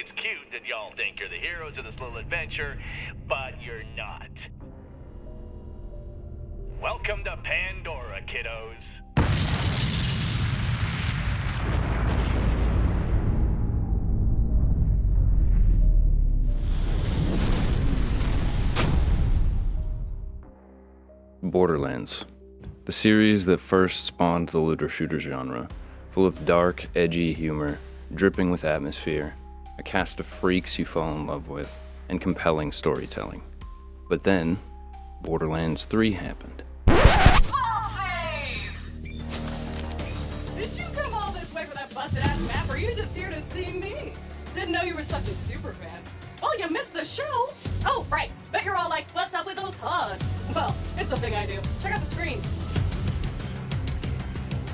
it's cute that y'all think you're the heroes of this little adventure, but you're not. Welcome to Pandora, kiddos. Borderlands, the series that first spawned the looter shooter genre, full of dark, edgy humor, dripping with atmosphere, a cast of freaks you fall in love with, and compelling storytelling. But then, Borderlands 3 happened. Did you come all this way for that busted-ass map, or are you just here to see me? Didn't know you were such a super fan. Oh, you missed the show? Oh, right. Bet you're all like, what's up with those husks? Well, it's a thing I do. Check out the screens.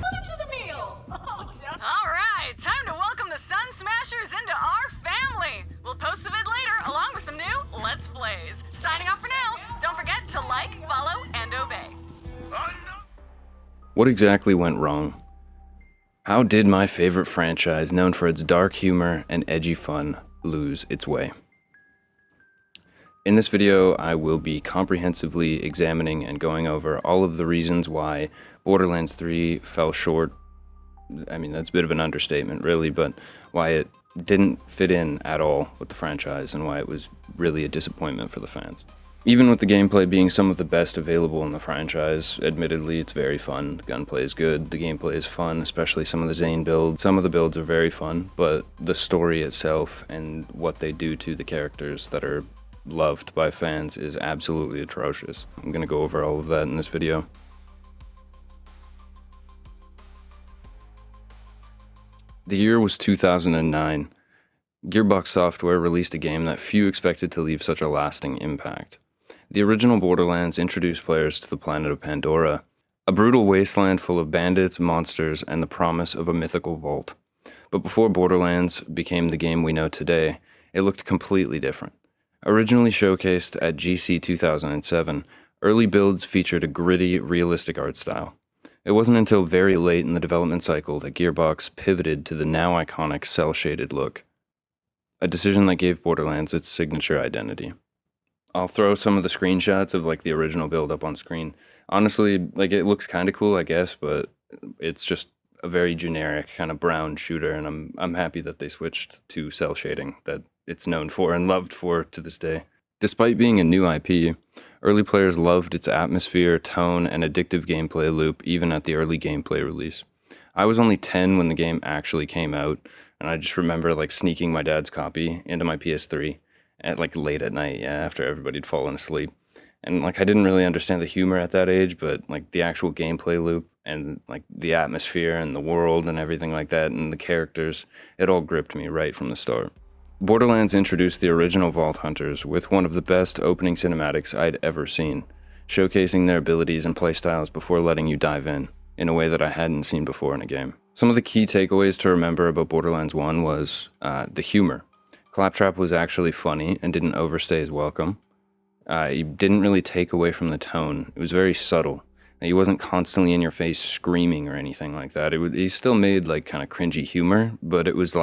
Welcome to the meal. Oh, all right, time to welcome the Sun Smashers into our family. We'll post the vid later, along with some new Let's Plays. Signing off for now. Don't forget to like, follow, and obey. What exactly went wrong? How did my favorite franchise, known for its dark humor and edgy fun, lose its way? In this video, I will be comprehensively examining and going over all of the reasons why Borderlands 3 fell short. I mean, that's a bit of an understatement, really, but why it didn't fit in at all with the franchise and why it was really a disappointment for the fans. Even with the gameplay being some of the best available in the franchise, admittedly, it's very fun. The gunplay is good, the gameplay is fun, especially some of the Zane builds. Some of the builds are very fun, but the story itself and what they do to the characters that are loved by fans is absolutely atrocious. I'm going to go over all of that in this video. The year was 2009. Gearbox Software released a game that few expected to leave such a lasting impact. The original Borderlands introduced players to the planet of Pandora, a brutal wasteland full of bandits, monsters, and the promise of a mythical vault. But before Borderlands became the game we know today, it looked completely different. Originally showcased at GC 2007, early builds featured a gritty, realistic art style. It wasn't until very late in the development cycle that Gearbox pivoted to the now iconic cel-shaded look, a decision that gave Borderlands its signature identity. I'll throw some of the screenshots of the original build up on screen. Honestly, it looks kind of cool, I guess, but it's just a very generic kind of brown shooter, and I'm happy that they switched to cel shading that it's known for and loved for to this day. Despite being a new IP, early players loved its atmosphere, tone, and addictive gameplay loop even at the early gameplay release. I was only 10 when the game actually came out, and I just remember sneaking my dad's copy into my PS3 at late at night, after everybody'd fallen asleep. And I didn't really understand the humor at that age, but the actual gameplay loop and the atmosphere and the world and everything like that and the characters, it all gripped me right from the start. Borderlands introduced the original Vault Hunters with one of the best opening cinematics I'd ever seen, showcasing their abilities and playstyles before letting you dive in a way that I hadn't seen before in a game. Some of the key takeaways to remember about Borderlands 1 was the humor. Claptrap was actually funny and didn't overstay his welcome. He didn't really take away from the tone. It was very subtle. He wasn't constantly in your face screaming or anything like that. He still made kind of cringy humor, but it was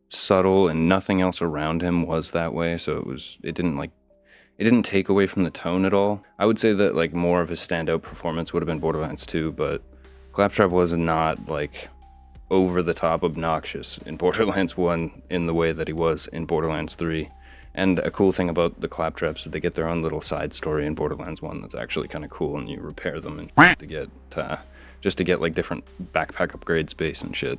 subtle, and nothing else around him was that way, so it didn't take away from the tone at all. I would say that more of his standout performance would have been Borderlands 2, but Claptrap was not over the top obnoxious in Borderlands 1 in the way that he was in Borderlands 3. And a cool thing about the Claptraps is they get their own little side story in Borderlands 1 that's actually kind of cool, and you repair them and to get different backpack upgrade space and shit.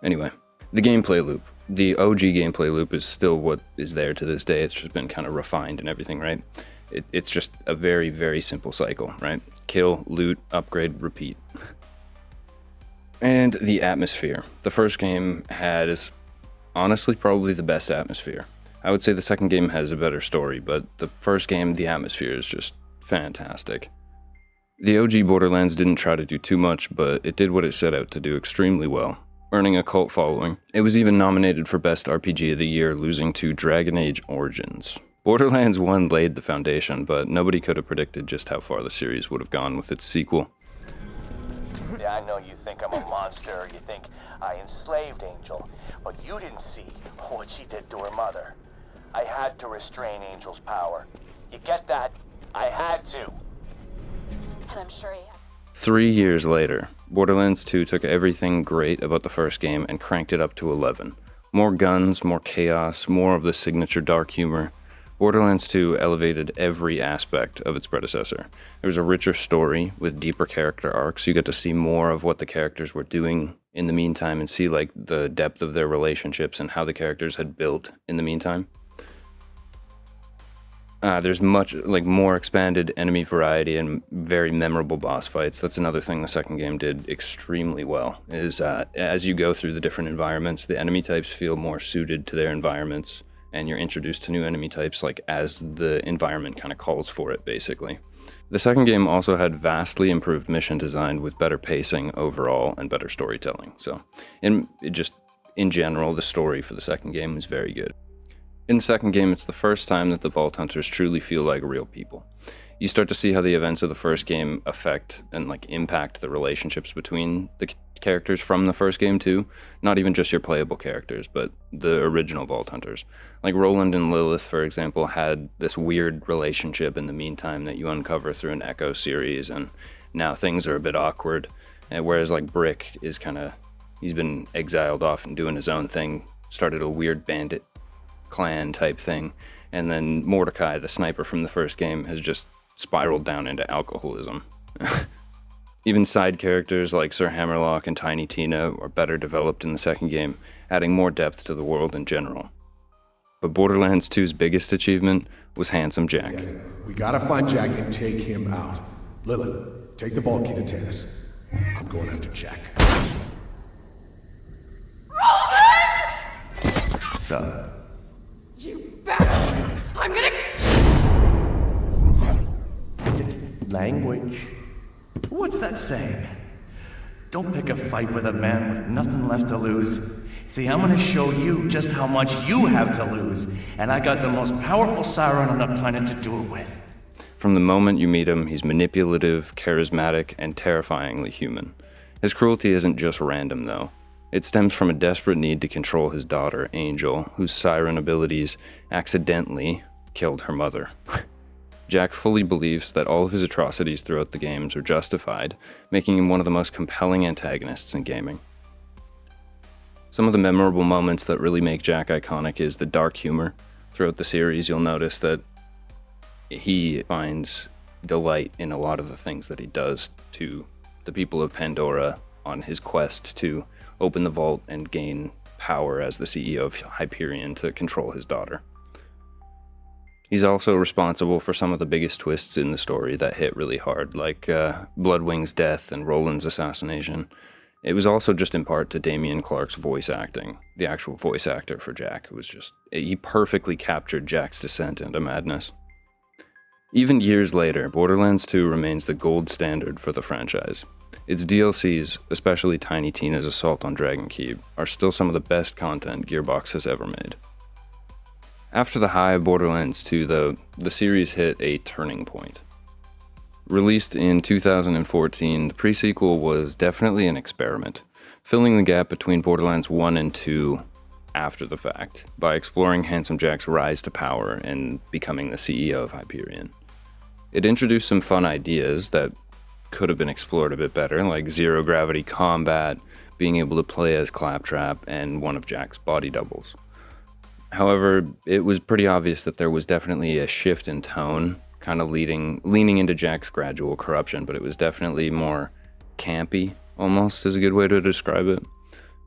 Anyway, the gameplay loop. The OG gameplay loop is still what is there to this day. It's just been kind of refined and everything, right? It's just a very, very simple cycle, right? Kill, loot, upgrade, repeat. And the atmosphere. The first game had, honestly, probably the best atmosphere. I would say the second game has a better story, but the first game, the atmosphere is just fantastic. The OG Borderlands didn't try to do too much, but it did what it set out to do extremely well, earning a cult following. It was even nominated for Best RPG of the Year, losing to Dragon Age Origins. Borderlands 1 laid the foundation, but nobody could have predicted just how far the series would have gone with its sequel. Yeah, I know you think I'm a monster, you think I enslaved Angel, but you didn't see what she did to her mother. I had to restrain Angel's power. You get that? I had to. And I'm sure he had. 3 years later, Borderlands 2 took everything great about the first game and cranked it up to 11. More guns, more chaos, more of the signature dark humor. Borderlands 2 elevated every aspect of its predecessor. There was a richer story with deeper character arcs. You get to see more of what the characters were doing in the meantime and see like the depth of their relationships and how the characters had built in the meantime. There's much more expanded enemy variety and very memorable boss fights. That's another thing the second game did extremely well, is as you go through the different environments, the enemy types feel more suited to their environments, and you're introduced to new enemy types like as the environment kind of calls for it, basically. The second game also had vastly improved mission design with better pacing overall and better storytelling. So, in general, the story for the second game was very good. In the second game, it's the first time that the Vault Hunters truly feel like real people. You start to see how the events of the first game affect and impact the relationships between the characters from the first game too. Not even just your playable characters, but the original Vault Hunters. Like Roland and Lilith, for example, had this weird relationship in the meantime that you uncover through an Echo series, and now things are a bit awkward. Whereas Brick is he's been exiled off and doing his own thing, started a weird bandit clan type thing, and then Mordecai, the sniper from the first game, has just spiraled down into alcoholism. Even side characters like Sir Hammerlock and Tiny Tina are better developed in the second game, adding more depth to the world in general. But Borderlands 2's biggest achievement was Handsome Jack. We gotta find Jack and take him out. Lilith, take the vault key to Tannis. I'm going after Jack. So, You bastard! I'm gonna... language. What's that saying? Don't pick a fight with a man with nothing left to lose. See, I'm gonna show you just how much you have to lose, and I got the most powerful siren on the planet to do it with. From the moment you meet him, he's manipulative, charismatic, and terrifyingly human. His cruelty isn't just random, though. It stems from a desperate need to control his daughter, Angel, whose siren abilities accidentally killed her mother. Jack fully believes that all of his atrocities throughout the games are justified, making him one of the most compelling antagonists in gaming. Some of the memorable moments that really make Jack iconic is the dark humor. Throughout the series, you'll notice that he finds delight in a lot of the things that he does to the people of Pandora on his quest to open the vault and gain power as the CEO of Hyperion to control his daughter. He's also responsible for some of the biggest twists in the story that hit really hard, like Bloodwing's death and Roland's assassination. It was also just in part to Damian Clark's voice acting. The actual voice actor for Jack he perfectly captured Jack's descent into madness. Even years later, Borderlands 2 remains the gold standard for the franchise. Its DLCs, especially Tiny Tina's Assault on Dragon Keep, are still some of the best content Gearbox has ever made. After the high of Borderlands 2, though, the series hit a turning point. Released in 2014, the pre-sequel was definitely an experiment, filling the gap between Borderlands 1 and 2 after the fact, by exploring Handsome Jack's rise to power and becoming the CEO of Hyperion. It introduced some fun ideas that could have been explored a bit better, like zero-gravity combat, being able to play as Claptrap, and one of Jack's body doubles. However, it was pretty obvious that there was definitely a shift in tone, kind of leaning into Jack's gradual corruption, but it was definitely more campy, almost, is a good way to describe it.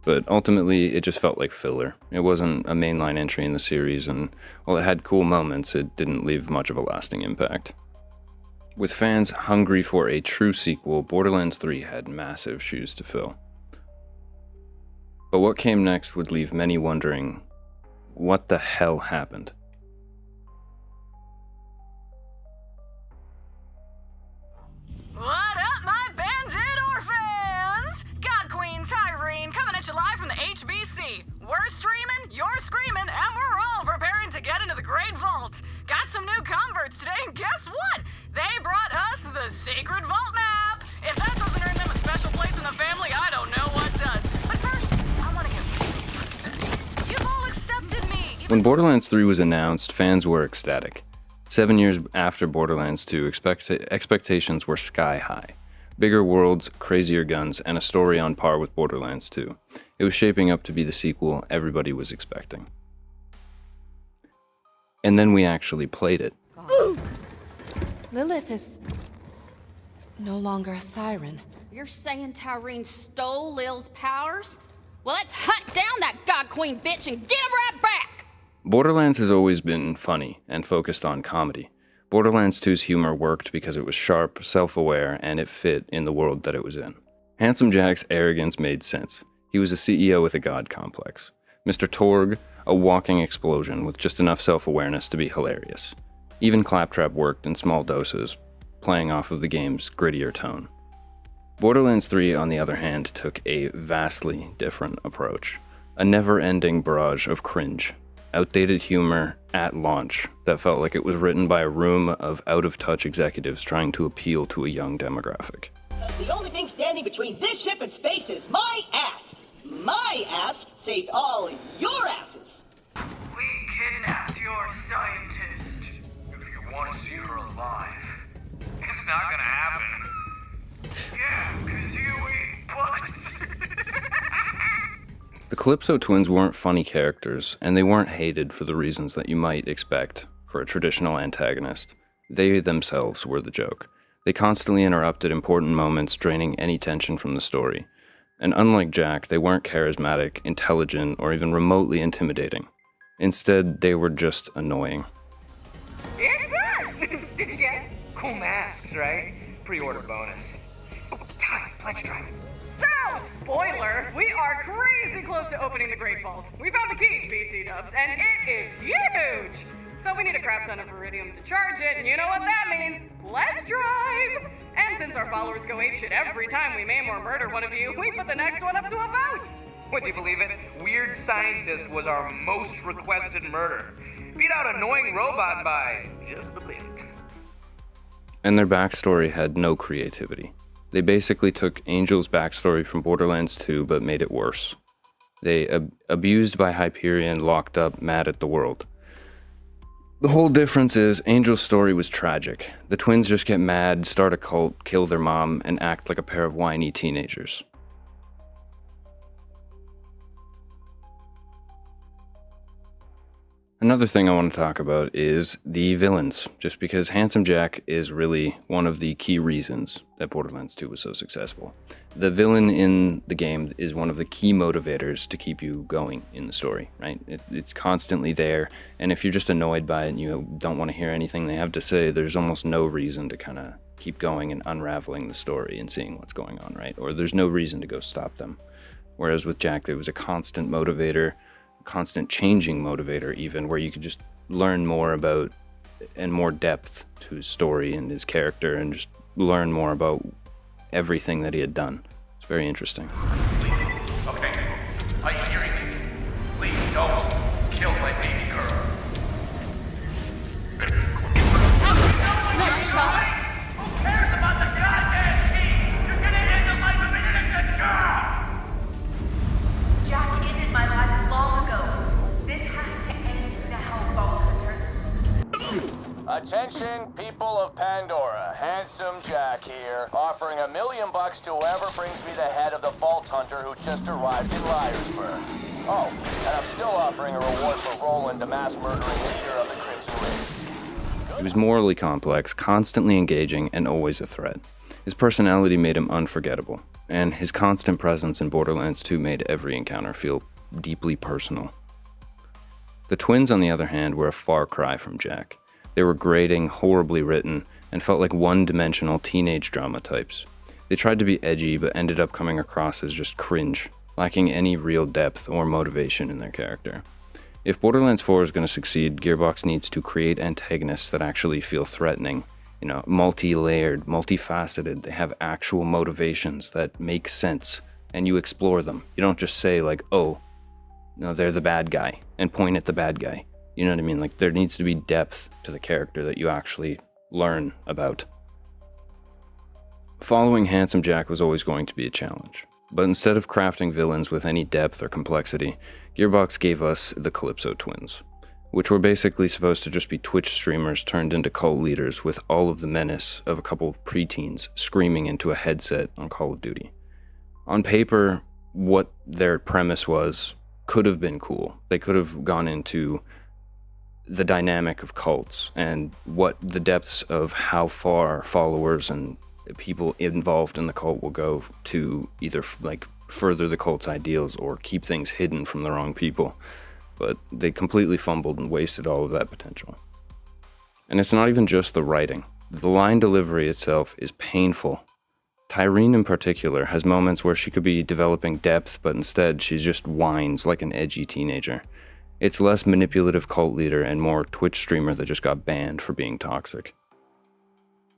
But ultimately, it just felt like filler. It wasn't a mainline entry in the series, and while it had cool moments, it didn't leave much of a lasting impact. With fans hungry for a true sequel, Borderlands 3 had massive shoes to fill. But what came next would leave many wondering, what the hell happened? What up, my bandit orphans? God Queen Tyrene coming at you live from the HBC. We're streaming, you're screaming, and we're all preparing to get into the Great Vault. Got some new converts today, and guess what? They brought us the Sacred Vault map. If that doesn't earn them a special place in the When Borderlands 3 was announced, fans were ecstatic. 7 years after Borderlands 2, expectations were sky high. Bigger worlds, crazier guns, and a story on par with Borderlands 2. It was shaping up to be the sequel everybody was expecting. And then we actually played it. Lilith is no longer a siren. You're saying Tyreen stole Lil's powers? Well, let's hunt down that God Queen bitch and get him right back! Borderlands has always been funny and focused on comedy. Borderlands 2's humor worked because it was sharp, self-aware, and it fit in the world that it was in. Handsome Jack's arrogance made sense. He was a CEO with a god complex. Mr. Torg, a walking explosion with just enough self-awareness to be hilarious. Even Claptrap worked in small doses, playing off of the game's grittier tone. Borderlands 3, on the other hand, took a vastly different approach. A never-ending barrage of cringe. Outdated humor at launch that felt like it was written by a room of out-of-touch executives trying to appeal to a young demographic. The only thing standing between this ship and space is my ass. My ass saved all your asses. We kidnapped your scientist. If you want to see her alive, it's not gonna happen. Yeah, 'cause you eat butts. The Calypso twins weren't funny characters, and they weren't hated for the reasons that you might expect for a traditional antagonist. They themselves were the joke. They constantly interrupted important moments, draining any tension from the story. And unlike Jack, they weren't charismatic, intelligent, or even remotely intimidating. Instead, they were just annoying. It's us! Did you guess? Cool masks, right? Pre-order bonus. Oh, time, pledge drive. So, spoiler, we are crazy close to opening the Great Vault. We found the key, BT dubs, and it is huge! So we need a crap ton of iridium to charge it, and you know what that means? Let's drive! And since our followers go apeshit every time we maim or murder one of you, we put the next one up to a vote! Would you believe it? Weird Scientist was our most requested murder. Beat out Annoying Robot by just a bit. And their backstory had no creativity. They basically took Angel's backstory from Borderlands 2 but made it worse. They abused by Hyperion, locked up, mad at the world. The whole difference is Angel's story was tragic. The twins just get mad, start a cult, kill their mom, and act like a pair of whiny teenagers. Another thing I want to talk about is the villains, just because Handsome Jack is really one of the key reasons that Borderlands 2 was so successful. The villain in the game is one of the key motivators to keep you going in the story, right? It's constantly there, and if you're just annoyed by it and you don't want to hear anything they have to say, there's almost no reason to kind of keep going and unraveling the story and seeing what's going on, right? Or there's no reason to go stop them. Whereas with Jack, there was a constant motivator, constant changing motivator even, where you could just learn more about and more depth to his story and his character and just learn more about everything that he had done. It's very interesting. Please, okay, are you hearing me? Please don't kill my baby girl. Nice shot. Who cares about the goddamn key? You're gonna end the life of an innocent girl! Jack ended my life long ago. This has to end now, Vault Hunter. Attention, people of Pandora. Handsome Jack here, offering $1 million to whoever brings me the head of the Vault Hunter who just arrived in Liarsburg. Oh, and I'm still offering a reward for Roland, the mass murdering leader of the Crimson Raids. He was morally complex, constantly engaging, and always a threat. His personality made him unforgettable, and his constant presence in Borderlands 2 made every encounter feel deeply personal. The twins, on the other hand, were a far cry from Jack. They were grating, horribly written, and felt like one-dimensional teenage drama types. They tried to be edgy, but ended up coming across as just cringe, lacking any real depth or motivation in their character. If Borderlands 4 is going to succeed, Gearbox needs to create antagonists that actually feel threatening, multi-layered, multifaceted. They have actual motivations that make sense, and you explore them. You don't just say like, oh, no, they're the bad guy, and point at the bad guy. You know what I mean? Like, there needs to be depth to the character that you actually learn about. Following Handsome Jack was always going to be a challenge. But instead of crafting villains with any depth or complexity, Gearbox gave us the Calypso twins. which were basically supposed to just be Twitch streamers turned into cult leaders with all of the menace of a couple of preteens screaming into a headset on Call of Duty. On paper, what their premise was could have been cool. They could have gone into the dynamic of cults and what the depths of how far followers and people involved in the cult will go to either like further the cult's ideals or keep things hidden from the wrong people. But they completely fumbled and wasted all of that potential. And it's not even just the writing. The line delivery itself is painful. Tyreen in particular has moments where she could be developing depth, but instead she just whines like an edgy teenager. It's less manipulative cult leader and more Twitch streamer that just got banned for being toxic.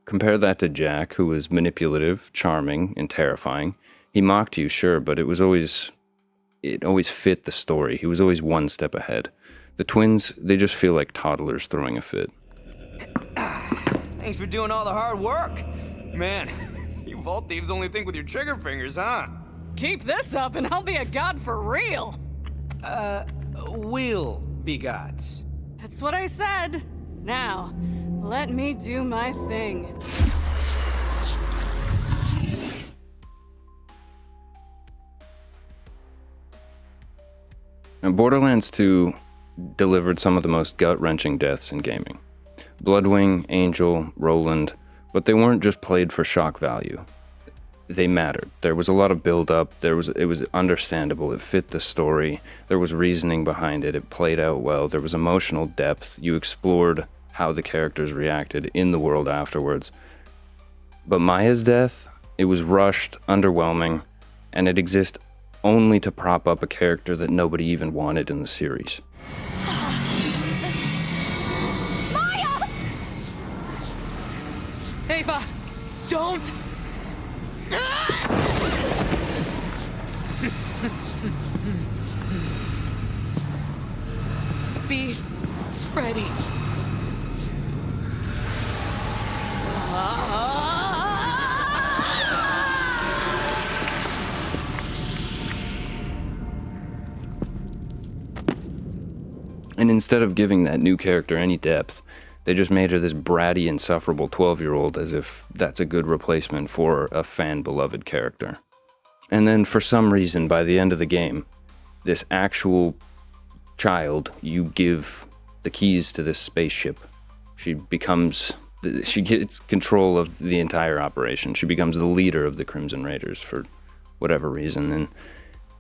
Compare that to Jack, who was manipulative, charming, and terrifying. He mocked you, sure, but it always fit the story. He was always one step ahead. The twins, they just feel like toddlers throwing a fit. Thanks for doing all the hard work. Man, you vault thieves only think with your trigger fingers, huh? Keep this up and I'll be a god for real. Will be gods. That's what I said. Now, let me do my thing. Now, Borderlands 2 delivered some of the most gut-wrenching deaths in gaming. Bloodwing, Angel, Roland, but they weren't just played for shock value. They mattered. There was a lot of build-up, it was understandable, it fit the story, there was reasoning behind it, it played out well, there was emotional depth, you explored how the characters reacted in the world afterwards. But Maya's death, it was rushed, underwhelming, and it exists only to prop up a character that nobody even wanted in the series. Maya! Ava, don't! Be ready. And instead of giving that new character any depth, they just made her this bratty, insufferable 12-year-old as if that's a good replacement for a fan-beloved character. And then for some reason, by the end of the game, this actual child, you give the keys to this spaceship. She gets control of the entire operation. She becomes the leader of the Crimson Raiders for whatever reason. And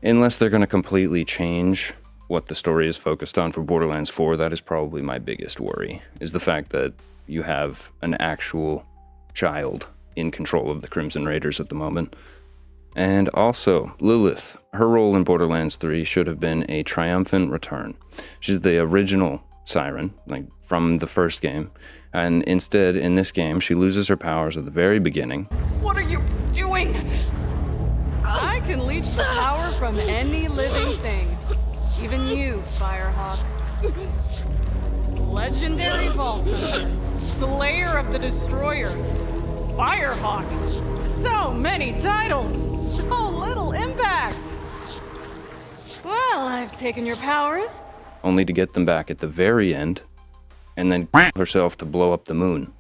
unless they're going to completely change what the story is focused on for Borderlands 4, that is probably my biggest worry, is the fact that you have an actual child in control of the Crimson Raiders at the moment. And also, Lilith, her role in Borderlands 3 should have been a triumphant return. She's the original Siren, like from the first game, and instead, in this game, she loses her powers at the very beginning. What are you doing? I can leech the power from any living thing. Even you, Firehawk. Legendary Vault Hunter. Slayer of the Destroyer. Firehawk. So many titles. So little impact. Well, I've taken your powers. Only to get them back at the very end, and then herself to blow up the moon.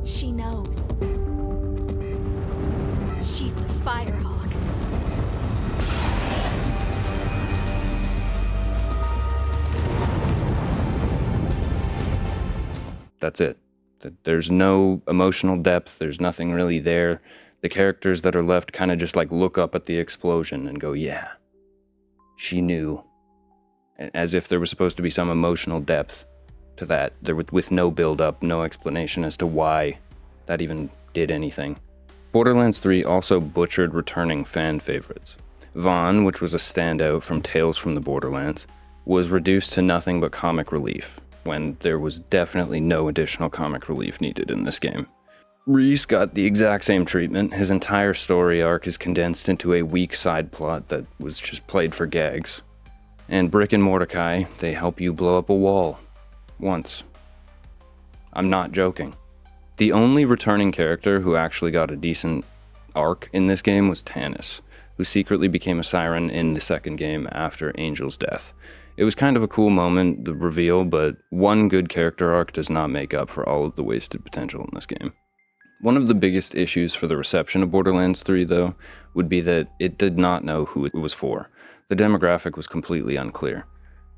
She knows. She's the Firehawk. That's it. There's no emotional depth. There's nothing really there. The characters that are left kind of just like look up at the explosion and go, yeah, she knew. As if there was supposed to be some emotional depth to that, with no build-up, no explanation as to why that even did anything. Borderlands 3 also butchered returning fan favorites. Vaughn, which was a standout from Tales from the Borderlands, was reduced to nothing but comic relief. when there was definitely no additional comic relief needed in this game. Reese got the exact same treatment. His entire story arc is condensed into a weak side plot that was just played for gags. And Brick and Mordecai, they help you blow up a wall. Once. I'm not joking. The only returning character who actually got a decent arc in this game was Tannis, who secretly became a siren in the second game after Angel's death. It was kind of a cool moment, the reveal, but one good character arc does not make up for all of the wasted potential in this game. One of the biggest issues for the reception of Borderlands 3, though, would be that it did not know who it was for. The demographic was completely unclear.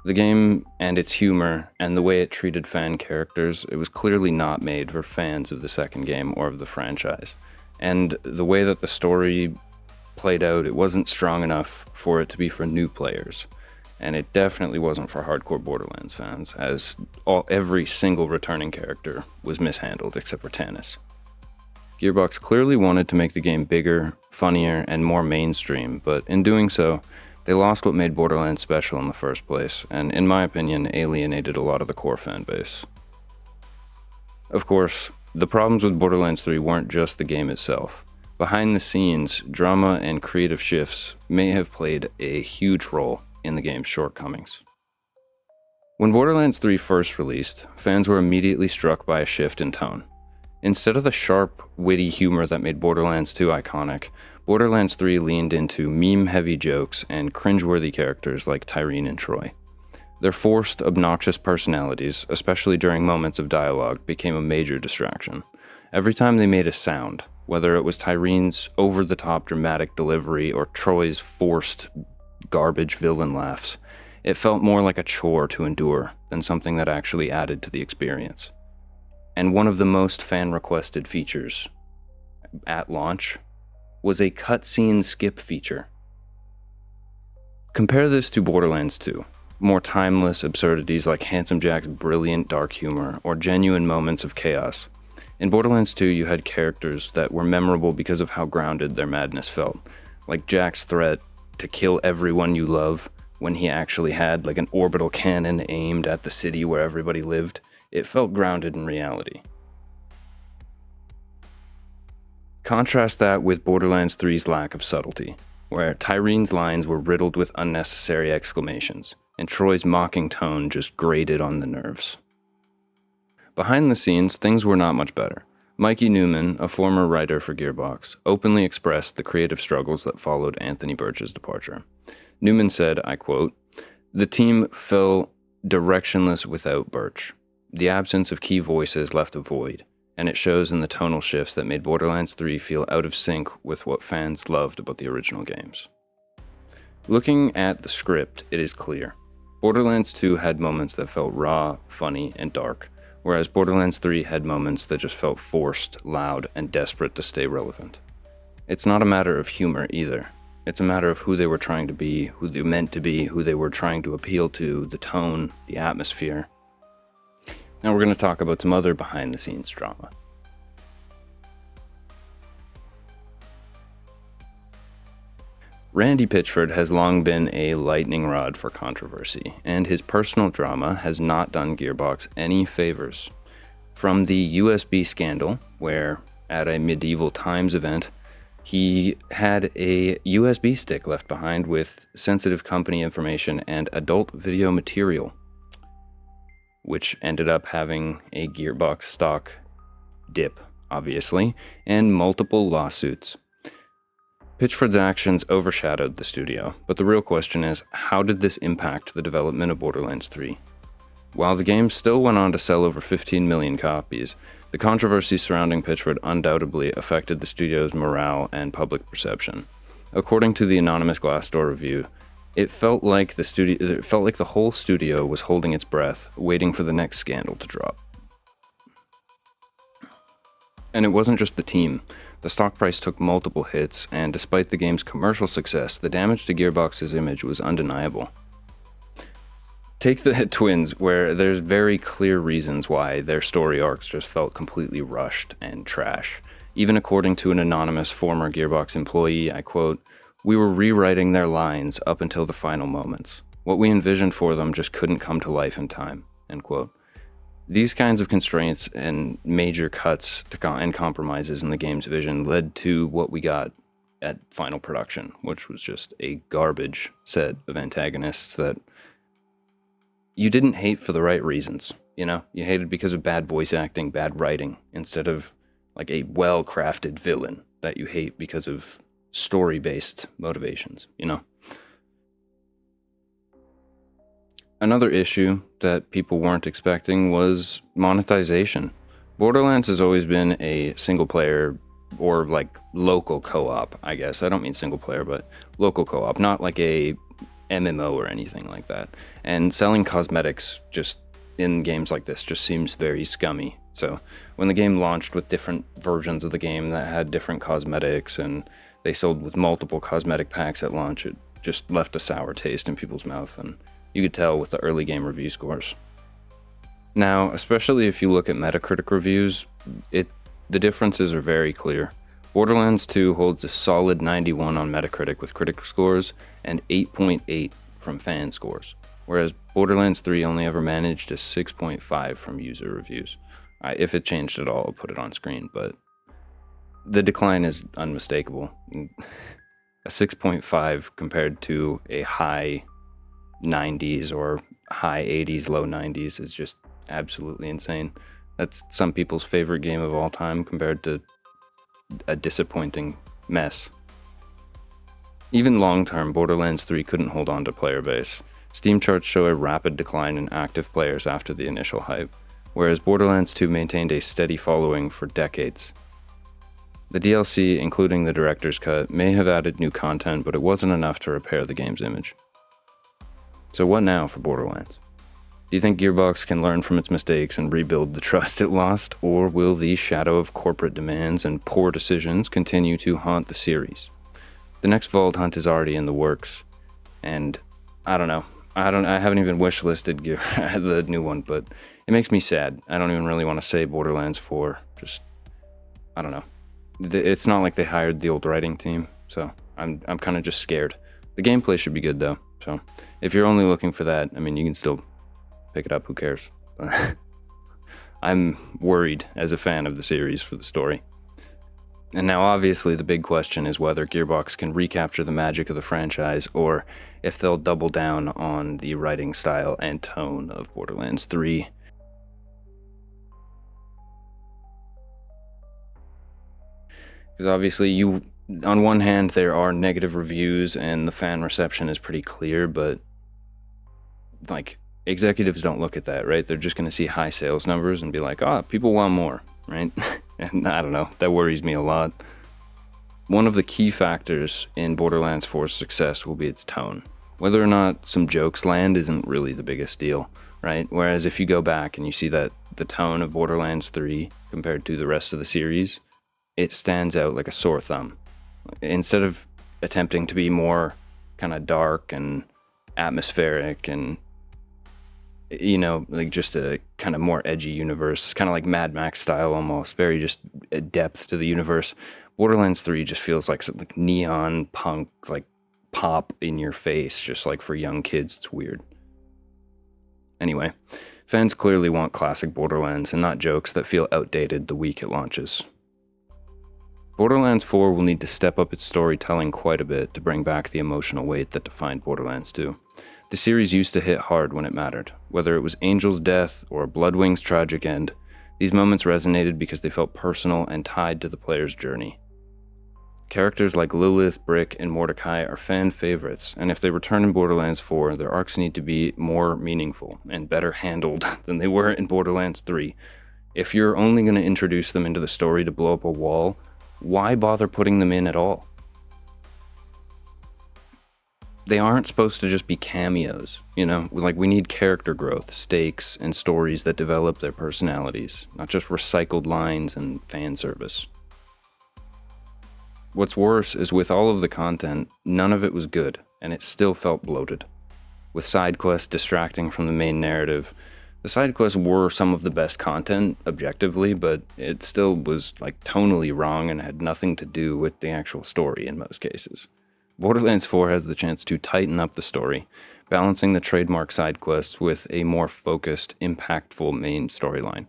The game and its humor and the way it treated fan characters, it was clearly not made for fans of the second game or of the franchise. And the way that the story played out, it wasn't strong enough for it to be for new players. And it definitely wasn't for hardcore Borderlands fans, as every single returning character was mishandled except for Tannis. Gearbox clearly wanted to make the game bigger, funnier, and more mainstream, but in doing so, they lost what made Borderlands special in the first place, and in my opinion, alienated a lot of the core fan base. Of course, the problems with Borderlands 3 weren't just the game itself. Behind the scenes, drama and creative shifts may have played a huge role in the game's shortcomings. When Borderlands 3 first released, fans were immediately struck by a shift in tone. Instead of the sharp, witty humor that made Borderlands 2 iconic, Borderlands 3 leaned into meme-heavy jokes and cringeworthy characters like Tyreen and Troy. Their forced, obnoxious personalities, especially during moments of dialogue, became a major distraction. Every time they made a sound, whether it was Tyreen's over-the-top dramatic delivery or Troy's forced, garbage villain laughs, it felt more like a chore to endure than something that actually added to the experience. And one of the most fan-requested features at launch was a cutscene skip feature. Compare this to Borderlands 2. More timeless absurdities like Handsome Jack's brilliant dark humor or genuine moments of chaos. In Borderlands 2, you had characters that were memorable because of how grounded their madness felt, like Jack's threat to kill everyone you love when he actually had like an orbital cannon aimed at the city where everybody lived. It felt grounded in reality. Contrast that with Borderlands 3's lack of subtlety, where Tyreen's lines were riddled with unnecessary exclamations, and Troy's mocking tone just grated on the nerves. Behind the scenes, things were not much better. Mikey Newman, a former writer for Gearbox, openly expressed the creative struggles that followed Anthony Birch's departure. Newman said, I quote, "The team fell directionless without Birch. The absence of key voices left a void, and it shows in the tonal shifts that made Borderlands 3 feel out of sync with what fans loved about the original games." Looking at the script, it is clear. Borderlands 2 had moments that felt raw, funny, and dark, whereas Borderlands 3 had moments that just felt forced, loud, and desperate to stay relevant. It's not a matter of humor either. It's a matter of who they were trying to be, who they meant to be, who they were trying to appeal to, the tone, the atmosphere. Now we're going to talk about some other behind-the-scenes drama. Randy Pitchford has long been a lightning rod for controversy, and his personal drama has not done Gearbox any favors. From the USB scandal, where at a medieval times event, he had a USB stick left behind with sensitive company information and adult video material, which ended up having a Gearbox stock dip, obviously, and multiple lawsuits. Pitchford's actions overshadowed the studio, but the real question is, how did this impact the development of Borderlands 3? While the game still went on to sell over 15 million copies, the controversy surrounding Pitchford undoubtedly affected the studio's morale and public perception. According to the anonymous Glassdoor review, it felt like the whole studio was holding its breath, waiting for the next scandal to drop. And it wasn't just the team. The stock price took multiple hits, and despite the game's commercial success, the damage to Gearbox's image was undeniable. Take the Twins, where there's very clear reasons why their story arcs just felt completely rushed and trash. Even according to an anonymous former Gearbox employee, I quote, "We were rewriting their lines up until the final moments. What we envisioned for them just couldn't come to life in time," end quote. These kinds of constraints and major cuts and compromises in the game's vision led to what we got at final production, which was just a garbage set of antagonists that you didn't hate for the right reasons. You know, you hated because of bad voice acting, bad writing, instead of like a well-crafted villain that you hate because of story-based motivations, you know? Another issue that people weren't expecting was monetization. Borderlands has always been a single-player or like local co-op, I guess. I don't mean single-player, but local co-op, not like a MMO or anything like that. And selling cosmetics just in games like this just seems very scummy. So when the game launched with different versions of the game that had different cosmetics and they sold with multiple cosmetic packs at launch, it just left a sour taste in people's mouth, and you could tell with the early game review scores. Now, especially if you look at Metacritic reviews, the differences are very clear. Borderlands 2 holds a solid 91 on Metacritic with critic scores and 8.8 from fan scores, whereas Borderlands 3 only ever managed a 6.5 from user reviews. If it changed at all, I'll put it on screen, but the decline is unmistakable. A 6.5 compared to a high 90s or high 80s, low 90s is just absolutely insane. That's some people's favorite game of all time compared to a disappointing mess. Even long-term, Borderlands 3 couldn't hold on to player base. Steam charts show a rapid decline in active players after the initial hype, whereas Borderlands 2 maintained a steady following for decades. The DLC, including the director's cut, may have added new content, but it wasn't enough to repair the game's image. So what now for Borderlands? Do you think Gearbox can learn from its mistakes and rebuild the trust it lost, or will the shadow of corporate demands and poor decisions continue to haunt the series? The next Vault Hunt is already in the works, and I don't know. I haven't even wishlisted the new one, but it makes me sad. I don't even really want to say Borderlands 4. Just, I don't know. It's not like they hired the old writing team, so I'm kind of just scared. The gameplay should be good though, so if you're only looking for that, I mean, you can still pick it up, who cares? I'm worried as a fan of the series for the story. And now obviously the big question is whether Gearbox can recapture the magic of the franchise, or if they'll double down on the writing style and tone of Borderlands 3. Because obviously on one hand, there are negative reviews and the fan reception is pretty clear, but like, executives don't look at that, right? They're just going to see high sales numbers and be like, people want more, right? And I don't know, that worries me a lot. One of the key factors in Borderlands 4's success will be its tone. Whether or not some jokes land isn't really the biggest deal, right? Whereas if you go back and you see that the tone of Borderlands 3 compared to the rest of the series, it stands out like a sore thumb. Instead of attempting to be more kind of dark and atmospheric and, you know, like just a kind of more edgy universe, it's kind of like Mad Max style almost, very just a depth to the universe. Borderlands 3 just feels like some like neon punk, like pop in your face, just like for young kids. It's weird. Anyway, fans clearly want classic Borderlands and not jokes that feel outdated the week it launches. Borderlands 4 will need to step up its storytelling quite a bit to bring back the emotional weight that defined Borderlands 2. The series used to hit hard when it mattered. Whether it was Angel's death or Bloodwing's tragic end, these moments resonated because they felt personal and tied to the player's journey. Characters like Lilith, Brick, and Mordecai are fan favorites, and if they return in Borderlands 4, their arcs need to be more meaningful and better handled than they were in Borderlands 3. If you're only going to introduce them into the story to blow up a wall, why bother putting them in at all? They aren't supposed to just be cameos, you know? Like, we need character growth, stakes, and stories that develop their personalities, not just recycled lines and fan service. What's worse is with all of the content, none of it was good, and it still felt bloated. With side quests distracting from the main narrative, the side quests were some of the best content, objectively, but it still was like tonally wrong and had nothing to do with the actual story in most cases. Borderlands 4 has the chance to tighten up the story, balancing the trademark side quests with a more focused, impactful main storyline.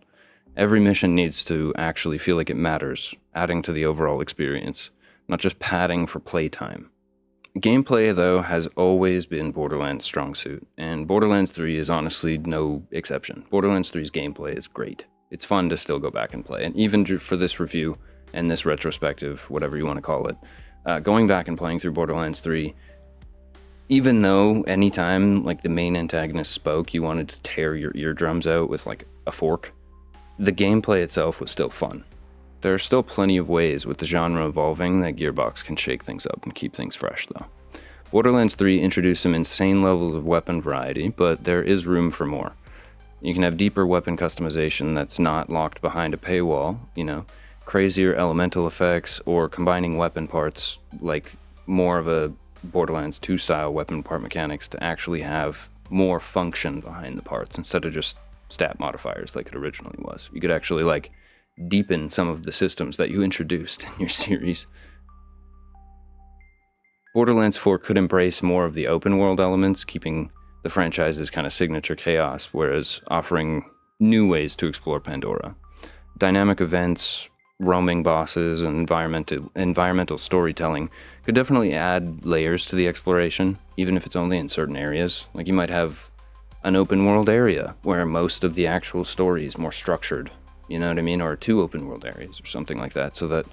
Every mission needs to actually feel like it matters, adding to the overall experience, not just padding for playtime. Gameplay, though, has always been Borderlands' strong suit, and Borderlands 3 is honestly no exception. Borderlands 3's gameplay is great. It's fun to still go back and play, and even for this review and this retrospective, whatever you want to call it, going back and playing through Borderlands 3, even though anytime like the main antagonist spoke, you wanted to tear your eardrums out with like a fork, the gameplay itself was still fun. There are still plenty of ways with the genre evolving that Gearbox can shake things up and keep things fresh though. Borderlands 3 introduced some insane levels of weapon variety, but there is room for more. You can have deeper weapon customization that's not locked behind a paywall, crazier elemental effects, or combining weapon parts like more of a Borderlands 2 style weapon part mechanics to actually have more function behind the parts instead of just stat modifiers like it originally was. You could actually like deepen some of the systems that you introduced in your series. Borderlands 4 could embrace more of the open world elements, keeping the franchise's kind of signature chaos, whereas offering new ways to explore Pandora. Dynamic events, roaming bosses, and environmental storytelling could definitely add layers to the exploration, even if it's only in certain areas. Like you might have an open world area where most of the actual story is more structured, you know what I mean? Or 2 open world areas or something like that, so that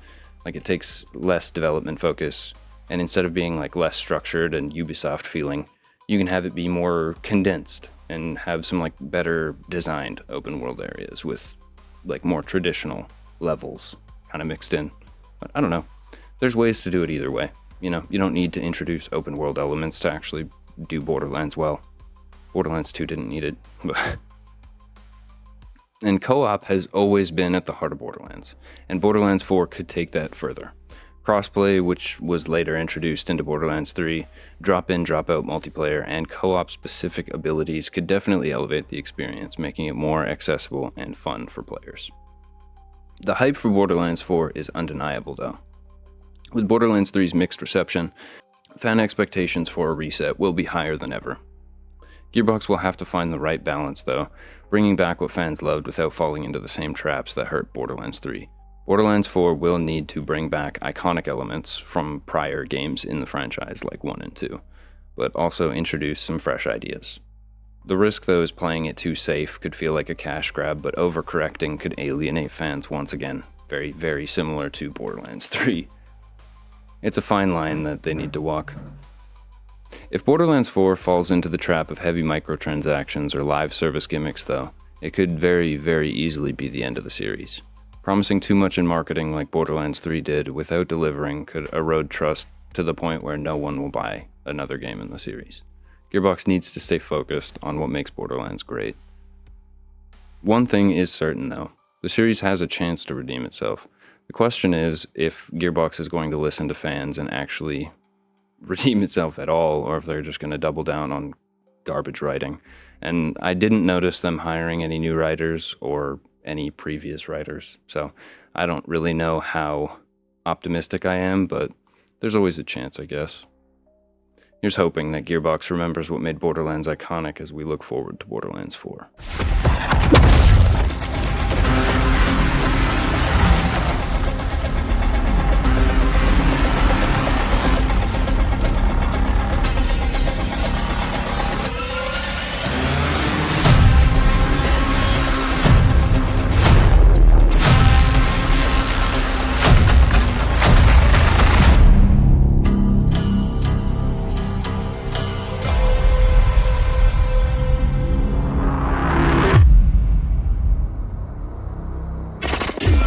like it takes less development focus, and instead of being like less structured and Ubisoft feeling, you can have it be more condensed and have some like better designed open world areas with like more traditional levels kind of mixed in. But I don't know. There's ways to do it either way. You don't need to introduce open world elements to actually do Borderlands well. Borderlands 2 didn't need it. And co-op has always been at the heart of Borderlands, and Borderlands 4 could take that further. Crossplay, which was later introduced into Borderlands 3, drop-in, drop-out multiplayer, and co-op specific abilities could definitely elevate the experience, making it more accessible and fun for players. The hype for Borderlands 4 is undeniable though. With Borderlands 3's mixed reception, fan expectations for a reset will be higher than ever. Gearbox will have to find the right balance though, bringing back what fans loved without falling into the same traps that hurt Borderlands 3. Borderlands 4 will need to bring back iconic elements from prior games in the franchise like 1 and 2, but also introduce some fresh ideas. The risk though is playing it too safe could feel like a cash grab, but overcorrecting could alienate fans once again, very, very similar to Borderlands 3. It's a fine line that they need to walk. If Borderlands 4 falls into the trap of heavy microtransactions or live service gimmicks though, it could very, very easily be the end of the series. Promising too much in marketing like Borderlands 3 did without delivering could erode trust to the point where no one will buy another game in the series. Gearbox needs to stay focused on what makes Borderlands great. One thing is certain though, the series has a chance to redeem itself. The question is if Gearbox is going to listen to fans and actually redeem itself at all, or if they're just going to double down on garbage writing. And I didn't notice them hiring any new writers or any previous writers, so I don't really know how optimistic I am, but there's always a chance, I guess. Here's hoping that Gearbox remembers what made Borderlands iconic as we look forward to Borderlands 4.